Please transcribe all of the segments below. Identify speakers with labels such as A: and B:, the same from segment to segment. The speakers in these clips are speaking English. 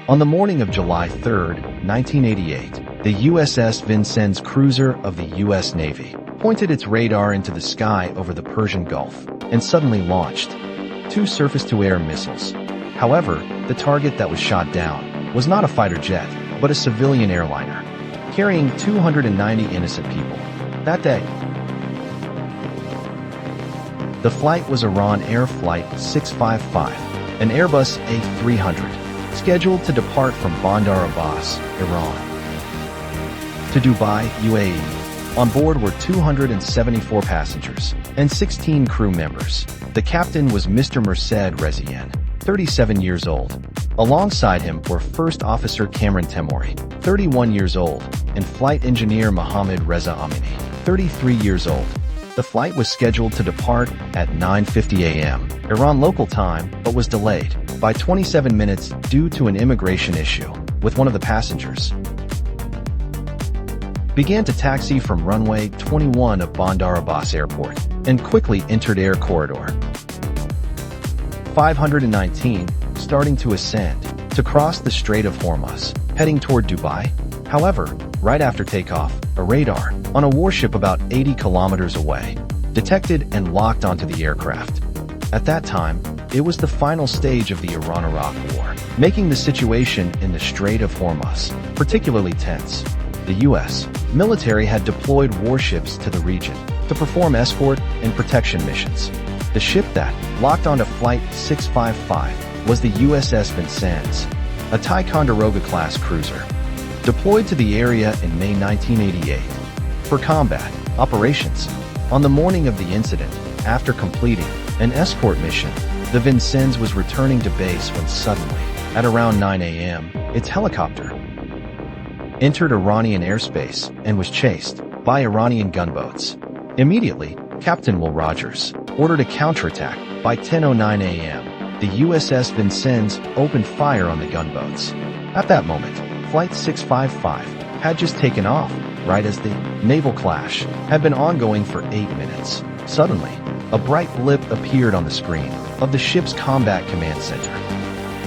A: On the morning of July 3, 1988, the USS Vincennes cruiser of the U.S. Navy pointed its radar into the sky over the Persian Gulf and suddenly launched 2 surface-to-air missiles. However, the target that was shot down was not a fighter jet, but a civilian airliner, carrying 290 innocent people. That day, the flight was Iran Air Flight 655, an Airbus A300, scheduled to depart from Bandar Abbas, Iran, to Dubai, UAE. On board were 274 passengers and 16 crew members. The captain was Mr. Mirced Rezian, 37 years old. Alongside him were First Officer Cameron Temouri, 31 years old, and Flight Engineer Mohammed Reza Amini, 33 years old. The flight was scheduled to depart at 9:50 a.m. Iran local time, but was delayed by 27 minutes due to an immigration issue with one of the passengers. Began to taxi from runway 21 of Bandar Abbas Airport and quickly entered Air Corridor 519, starting to ascend to cross the Strait of Hormuz, heading toward Dubai. However, right after takeoff, a radar on a warship about 80 kilometers away detected and locked onto the aircraft. At that time, it was the final stage of the Iran-Iraq War, making the situation in the Strait of Hormuz particularly tense. The U.S. military had deployed warships to the region to perform escort and protection missions. The ship that locked onto Flight 655 was the USS Vincennes, a Ticonderoga-class cruiser, deployed to the area in May 1988 for combat operations. On the morning of the incident, after completing an escort mission, the Vincennes was returning to base when suddenly, at around 9 a.m., its helicopter entered Iranian airspace and was chased by Iranian gunboats. Immediately, Captain Will Rogers ordered a counterattack. By 10:09 a.m., the USS Vincennes opened fire on the gunboats. At that moment, Flight 655 had just taken off, right as the naval clash had been ongoing for 8 minutes. Suddenly, a bright blip appeared on the screen of the ship's combat command center.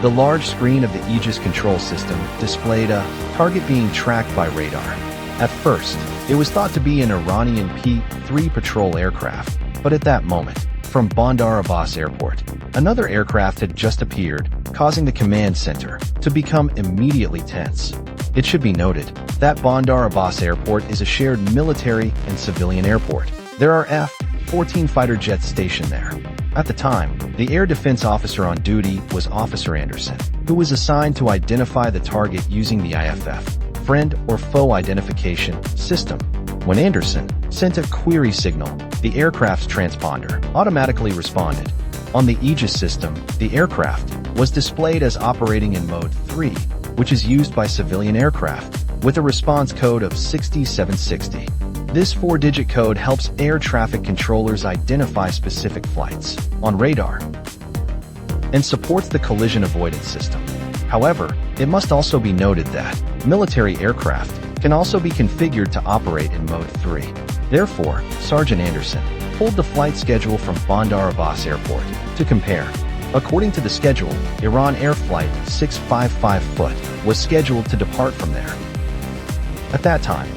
A: The large screen of the Aegis control system displayed a target being tracked by radar. At first, it was thought to be an Iranian P-3 patrol aircraft, but at that moment, from Bandar Abbas Airport, another aircraft had just appeared, causing the command center to become immediately tense. It should be noted that Bandar Abbas Airport is a shared military and civilian airport. There are F-14 fighter jets stationed there. At the time, the air defense officer on duty was Officer Anderson, who was assigned to identify the target using the IFF, friend or foe identification system. When Anderson sent a query signal, the aircraft's transponder automatically responded. On the Aegis system, the aircraft was displayed as operating in Mode 3, which is used by civilian aircraft, with a response code of 6760. This 4-digit code helps air traffic controllers identify specific flights on radar and supports the collision avoidance system. However, it must also be noted that military aircraft can also be configured to operate in Mode 3. Therefore, Sergeant Anderson pulled the flight schedule from Bandar Abbas Airport to compare. According to the schedule, Iran Air Flight 655 was scheduled to depart from there. At that time,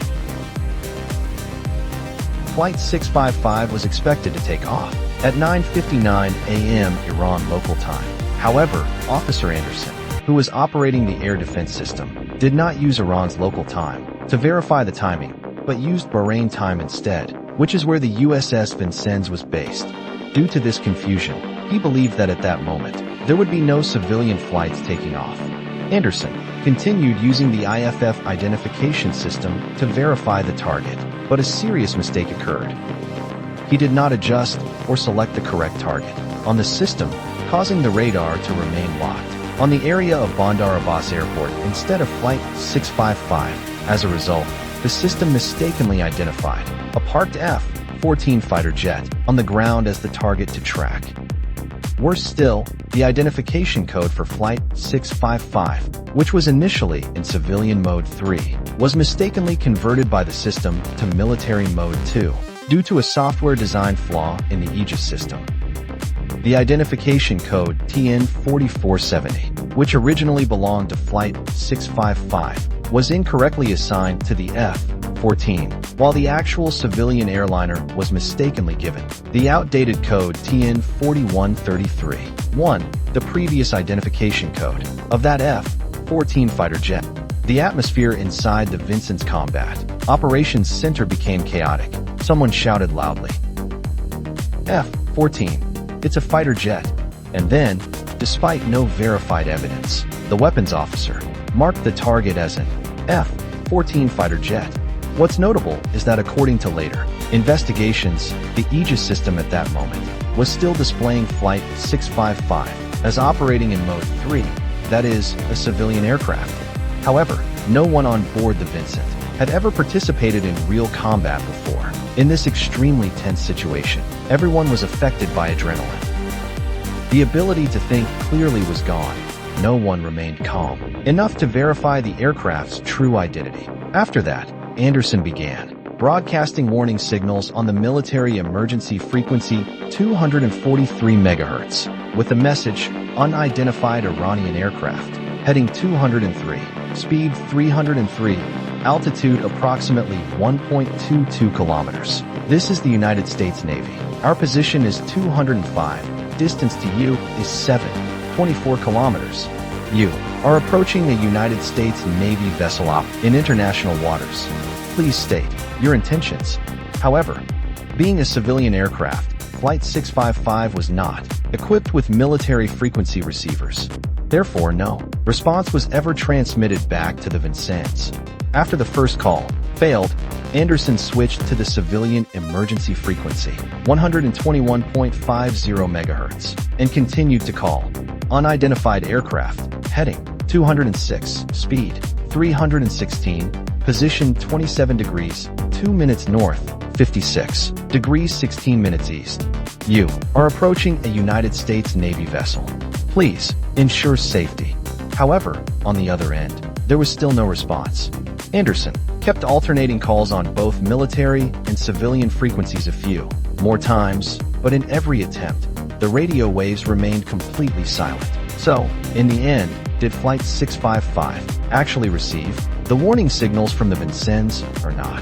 A: Flight 655 was expected to take off at 9:59 a.m. Iran local time. However, Officer Anderson, who was operating the air defense system, did not use Iran's local time to verify the timing, but used Bahrain time instead, which is where the USS Vincennes was based. Due to this confusion, he believed that at that moment, there would be no civilian flights taking off. Anderson continued using the IFF identification system to verify the target, but a serious mistake occurred. He did not adjust or select the correct target on the system, causing the radar to remain locked on the area of Bandar Abbas Airport instead of Flight 655. As a result, the system mistakenly identified a parked F-14 fighter jet on the ground as the target to track. Worse still, the identification code for Flight 655, which was initially in civilian Mode 3, was mistakenly converted by the system to military Mode 2 due to a software design flaw in the Aegis system. The identification code TN4470 which originally belonged to Flight 655, was incorrectly assigned to the F-14, while the actual civilian airliner was mistakenly given the outdated code TN4133-1, the previous identification code of that F-14 fighter jet. The atmosphere inside the Vincennes Combat Operations Center became chaotic. Someone shouted loudly, "F-14, it's a fighter jet." And then, despite no verified evidence, the weapons officer marked the target as an F-14 fighter jet. What's notable is that according to later investigations, the Aegis system at that moment was still displaying Flight 655 as operating in Mode 3, that is, a civilian aircraft. However, no one on board the Vincennes had ever participated in real combat before. In this extremely tense situation, everyone was affected by adrenaline. The ability to think clearly was gone. No one remained calm enough to verify the aircraft's true identity. After that, Anderson began broadcasting warning signals on the military emergency frequency 243 MHz with the message, "Unidentified Iranian aircraft, heading 203, speed 303, altitude approximately 1.22 kilometers. This is the United States Navy. Our position is 205. Distance to you is 7.24 kilometers. You are approaching a United States Navy vessel in international waters. Please state your intentions." However, being a civilian aircraft, Flight 655 was not equipped with military frequency receivers. Therefore, no response was ever transmitted back to the Vincennes. After the first call failed, Anderson switched to the civilian emergency frequency, 121.50 MHz, and continued to call. "Unidentified aircraft, heading 206, speed 316, position 27 degrees, 2 minutes north, 56 degrees 16 minutes east. You are approaching a United States Navy vessel. Please ensure safety." However, on the other end, there was still no response. Anderson kept alternating calls on both military and civilian frequencies a few more times, but in every attempt, the radio waves remained completely silent. So, in the end, did Flight 655 actually receive the warning signals from the Vincennes or not?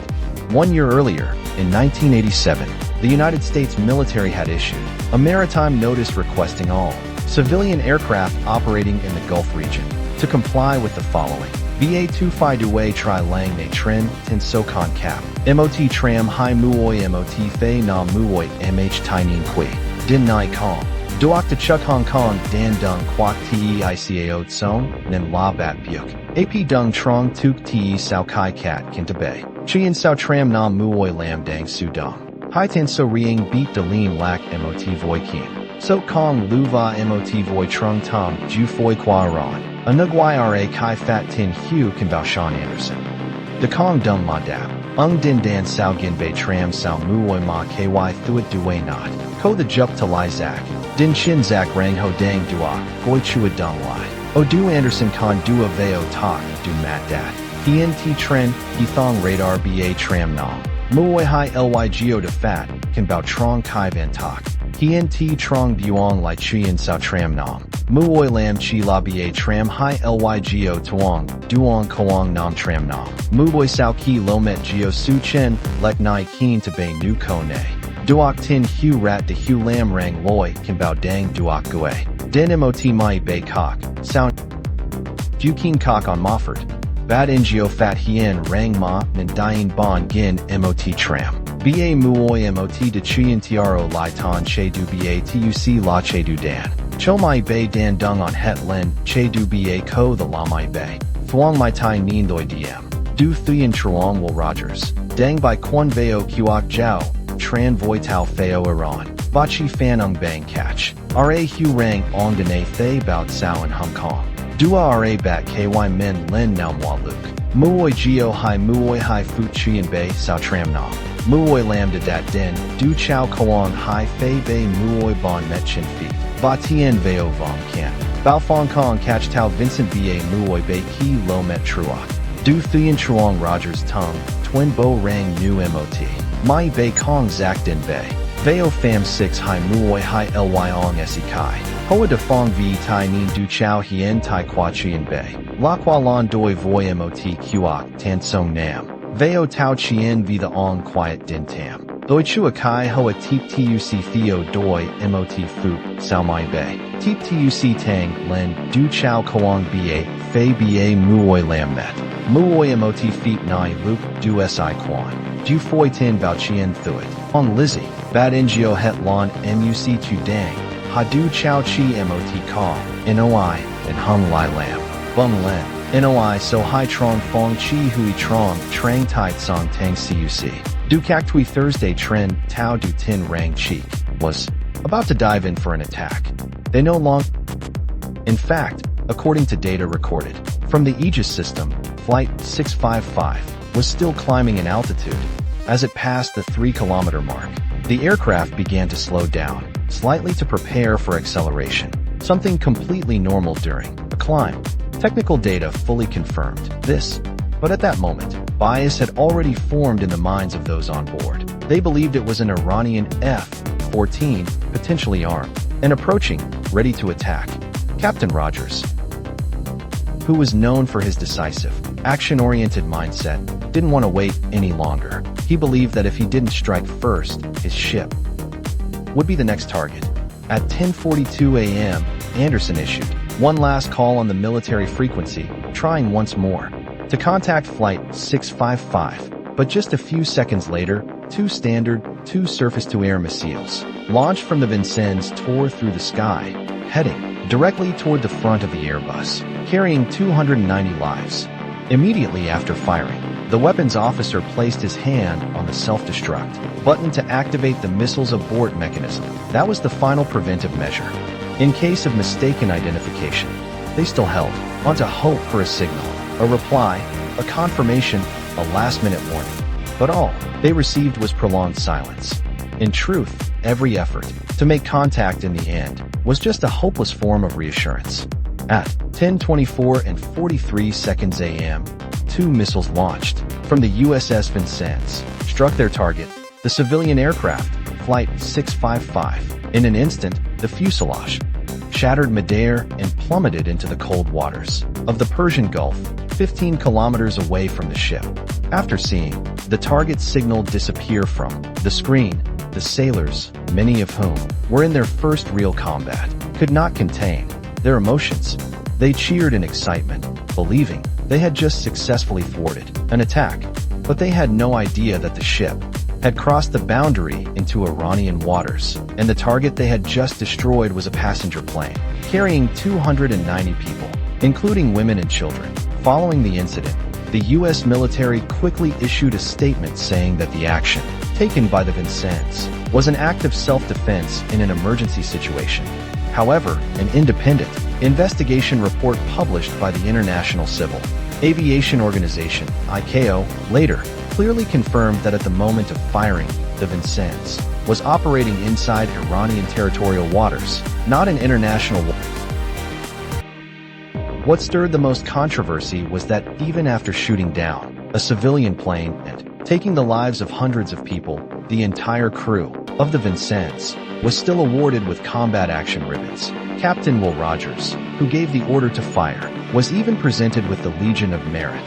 A: 1 year earlier, in 1987, the United States military had issued a maritime notice requesting all civilian aircraft operating in the Gulf region to comply with the following: BA-252A Tri Lang Na Trin Tin Sokon Cap MOT Tram Hai Muoi MOT Fei Na Muoi MH Tai Nin Kui Din Nai Kong Duok to Chuk Hong Kong Dan Dung Quoc Teicao Tsong Nen La Bat Buk AP Dung Trong Tuk Te Sao Kai Kat Kintabe Chien Sao Tram Na Muoi Lam Dang Su Dong Hai Tan So Rieng Beat Delin Lak MOT Voi Kien So Kong Luva MOT Voi Trung Tom Ju Foi Qua Ron Anugwai Ra Kai Fat Tin Hu Kan Bao Sean Anderson De Kong Dung Ma Dap Ung Din Dan Sao Gin Bei Tram Sao Muoi Ma KY Thuit Duwe Not Ko the Jup To Lai Zak Din Chin Zak Rang Ho Dang Duok Goi Chua Dung Lai O Du Anderson Con Dua Veo Tak Du Mat Dat TNT Tren Thong Radar BA Tram Nong Muoi Hai Ly Geo De Fat Kan Bao Trong Kai Van Tak TNT Trong Buong Lai Chien Sao Tram Nam Muoi Lam Chi La Ba Tram Hai Ly Geo Tuong Duong Koang Nam Tram Nam Muoi Sao Ki Lomet Geo Su Chen Lek Nai Keen To Bay Nu Ko Ne Duok Tin Hu Rat De Hu Lam Rang Loi Kan Bao Dang Duok Gue Den Mot Mai Bay Kok Sound Ju Keen Kok on Mofford Bad Ngio Fat Hien Rang Ma Nin Dien Bon Gin Mot Tram Ba Muoi Mot De Chien Tiaro Lai Tan Che Du Ba Tuc La Che Du Dan Cho Mai Bay Dan Dung on Het Len Che Du Ba Ko The La Mai Bay Thuong Mai Tai Nien Doi Diem Du Thuyen Truong Will Rogers Dang By Quan Veo Kuok Jiao Tran Voi Tao Feo Iran Bachi Fan Ung Bang Catch Ra Hu Rang Ong Dene Thay Bao Sao in Hong Kong Dua Ra Bat KY Men Len Nao Mua Luke Muoi Geo Hai Muoi Hai Fu Chien Bay Sao Tram Nam Muoi Lam De Dat Den Du Chao Koang Hai Fei Bay Muoi Bon Met Chin Feet Ba Tien Veo Vom Can Bao Fong Kong Catch Tao Vincent Ba Muoi Bay Ki Lo Met Truok Du Thuyen Truong Rogers Tung Twin Bo Rang Nu Mot Mai Bay Kong Zak Din Bay Veo Fam 6 Hai Muoi Hai Ly Ong Si Kai Hoa de Phong v Tai Nien Du Chao Hien Tai Qua Chien Bei. La Qua Lan Doi Voi Mot Kuok Tan Song Nam. Veo Tao Chien v the Ong Quiet Din Tam. Doi Chua Kai Hoa Teep Tuc Theo Doi Mot Fu Sao Mai Bei. Teep Tuc Tang Len Du Chao Koang Ba Fei Ba Muoi Lam Met. Muoi Mot Feet Nai Luke Du Si Quan. Du Foi Tin Bao Chien Thuit. Ong Lizzie. Bad Ngio Het Lon Muc Tu Dang. Hadu Chao Chi Mot Kong. Noi and Hung Lai Lam. Bum Len. Noi So Hai Trong Fong Chi Hui Trong Trang Tai Song Tang Cuc. Du Kak Tui Thursday Tren Tao Du Tin Rang Cheek was about to dive in for an attack. They no longer. In fact, according to data recorded from the Aegis system, Flight 655 was still climbing in altitude. As it passed the 3-kilometer mark, the aircraft began to slow down, slightly to prepare for acceleration, something completely normal during a climb. Technical data fully confirmed this, but at that moment, bias had already formed in the minds of those on board. They believed it was an Iranian F-14, potentially armed, and approaching, ready to attack. Captain Rogers, who was known for his decisive, action-oriented mindset, didn't want to wait any longer. He believed that if he didn't strike first, his ship would be the next target. At 10:42 a.m., Anderson issued one last call on the military frequency, trying once more to contact Flight 655, but just a few seconds later, two standard, two surface-to-air missiles, launched from the Vincennes, tore through the sky, heading directly toward the front of the Airbus, carrying 290 lives. Immediately after firing, the weapons officer placed his hand on the self-destruct button to activate the missile's abort mechanism. That was the final preventive measure. In case of mistaken identification, they still held onto hope for a signal, a reply, a confirmation, a last-minute warning. But all they received was prolonged silence. In truth, every effort to make contact in the end was just a hopeless form of reassurance. At 10:24 and 43 seconds a.m., two missiles launched from the USS Vincennes struck their target, the civilian aircraft, Flight 655. In an instant, the fuselage shattered midair and plummeted into the cold waters of the Persian Gulf, 15 kilometers away from the ship. After seeing the target signal disappear from the screen, the sailors, many of whom were in their first real combat, could not contain their emotions. They cheered in excitement, believing they had just successfully thwarted an attack, but they had no idea that the ship had crossed the boundary into Iranian waters, and the target they had just destroyed was a passenger plane carrying 290 people, including women and children. Following the incident, the U.S. military quickly issued a statement saying that the action taken by the Vincennes was an act of self-defense in an emergency situation. However, an independent investigation report published by the International Civil Aviation Organization, ICAO, later clearly confirmed that at the moment of firing, the Vincennes was operating inside Iranian territorial waters, not in international waters. What stirred the most controversy was that even after shooting down a civilian plane and taking the lives of hundreds of people, the entire crew of the Vincennes was still awarded with combat action ribbons. Captain Will Rogers, who gave the order to fire, was even presented with the Legion of Merit.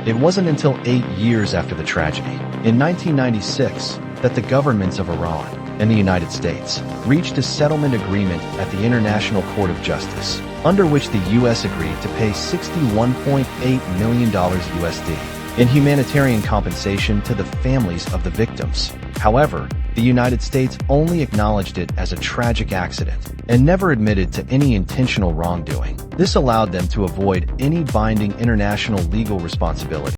A: It wasn't until 8 years after the tragedy, in 1996, that the governments of Iran and the United States reached a settlement agreement at the International Court of Justice, under which the U.S. agreed to pay $61.8 million USD in humanitarian compensation to the families of the victims. However, the United States only acknowledged it as a tragic accident and never admitted to any intentional wrongdoing. This allowed them to avoid any binding international legal responsibility.